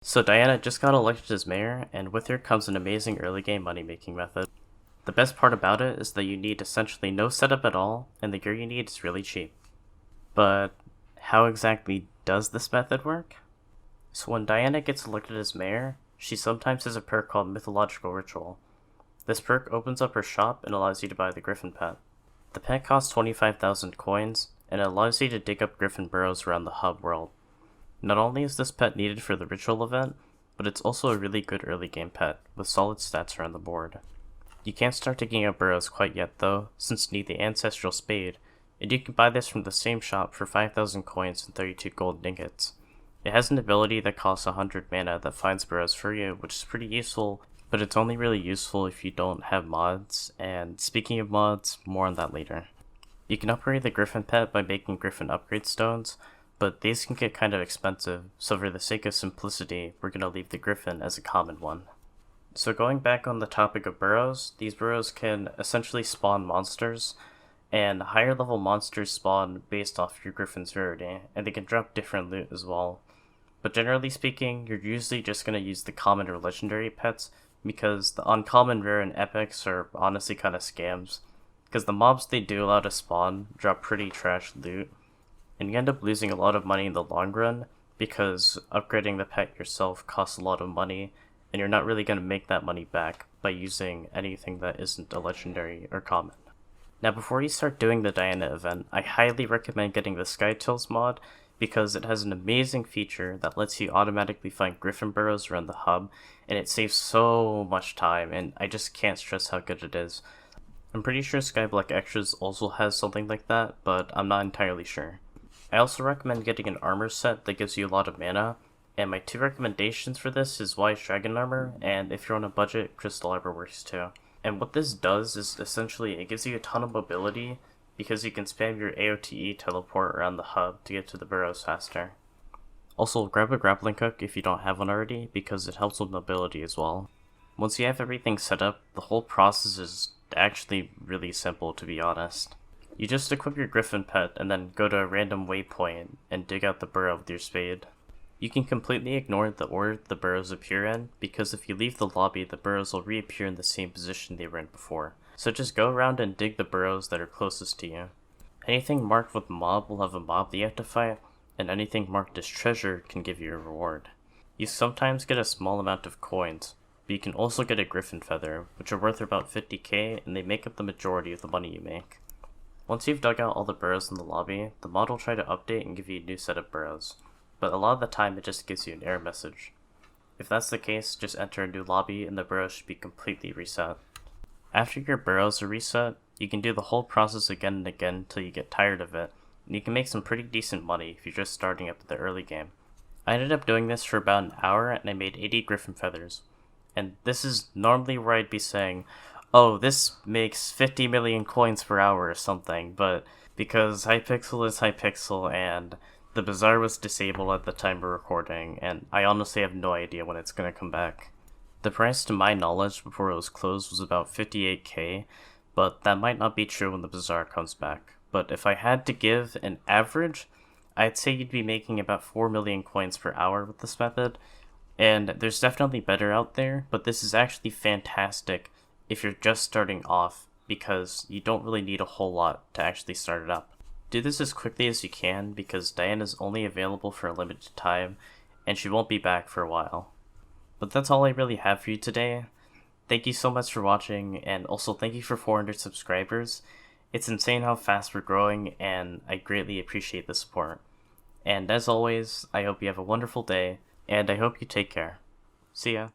So Diana just got elected as mayor, and with her comes an amazing early game money making method. The best part about it is that you need essentially no setup at all, and the gear you need is really cheap. But how exactly does this method work? So when Diana gets elected as mayor, she sometimes has a perk called Mythological Ritual. This perk opens up her shop and allows you to buy the Griffin Pet. The pet costs 25,000 coins, and it allows you to dig up Griffin burrows around the hub world. Not only is this pet needed for the ritual event, but it's also a really good early game pet, with solid stats around the board. You can't start digging up burrows quite yet though, since you need the Ancestral Spade, and you can buy this from the same shop for 5,000 coins and 32 gold ingots. It has an ability that costs 100 mana that finds burrows for you, which is pretty useful, but it's only really useful if you don't have mods, and speaking of mods, more on that later. You can upgrade the Griffin Pet by making Griffin upgrade stones, but these can get kind of expensive, so for the sake of simplicity, we're going to leave the Griffin as a common one. So going back on the topic of burrows, these burrows can essentially spawn monsters, and higher level monsters spawn based off your Griffin's rarity, and they can drop different loot as well. But generally speaking, you're usually just going to use the common or legendary pets, because the uncommon, rare, and epics are honestly kind of scams, because the mobs they do allow to spawn drop pretty trash loot, and you end up losing a lot of money in the long run, because upgrading the pet yourself costs a lot of money, and you're not really going to make that money back by using anything that isn't a legendary or common. Now before you start doing the Diana event, I highly recommend getting the Sky Tills mod, because it has an amazing feature that lets you automatically find Griffin burrows around the hub, and it saves so much time, and I just can't stress how good it is. I'm pretty sure Skyblock Extras also has something like that, but I'm not entirely sure. I also recommend getting an armor set that gives you a lot of mana, and my two recommendations for this is Wise Dragon Armor, and if you're on a budget, Crystal Armor works too. And what this does is essentially it gives you a ton of mobility, because you can spam your AOTE teleport around the hub to get to the burrows faster. Also, grab a grappling hook if you don't have one already, because it helps with mobility as well. Once you have everything set up, the whole process is actually really simple, to be honest. You just equip your Griffin Pet and then go to a random waypoint and dig out the burrow with your spade. You can completely ignore the order the burrows appear in, because if you leave the lobby, the burrows will reappear in the same position they were in before. So just go around and dig the burrows that are closest to you. Anything marked with mob will have a mob that you have to fight, and anything marked as treasure can give you a reward. You sometimes get a small amount of coins, but you can also get a Griffin Feather, which are worth about 50k, and they make up the majority of the money you make. Once you've dug out all the burrows in the lobby, the mod will try to update and give you a new set of burrows, but a lot of the time it just gives you an error message. If that's the case, just enter a new lobby and the burrows should be completely reset. After your burrows are reset, you can do the whole process again and again until you get tired of it, and you can make some pretty decent money if you're just starting up the early game. I ended up doing this for about an hour and I made 80 Griffin Feathers, and this is normally where I'd be saying, oh, this makes 50 million coins per hour or something, but because Hypixel is Hypixel and the bazaar was disabled at the time of recording, and I honestly have no idea when it's gonna come back. The price to my knowledge before it was closed was about 58k, but that might not be true when the bazaar comes back. But if I had to give an average, I'd say you'd be making about 4 million coins per hour with this method, and there's definitely better out there, but this is actually fantastic if you're just starting off, because you don't really need a whole lot to actually start it up. Do this as quickly as you can, because Diana's only available for a limited time, and she won't be back for a while. But that's all I really have for you today. Thank you so much for watching, and also thank you for 400 subscribers. It's insane how fast we're growing, and I greatly appreciate the support. And as always, I hope you have a wonderful day, and I hope you take care. See ya.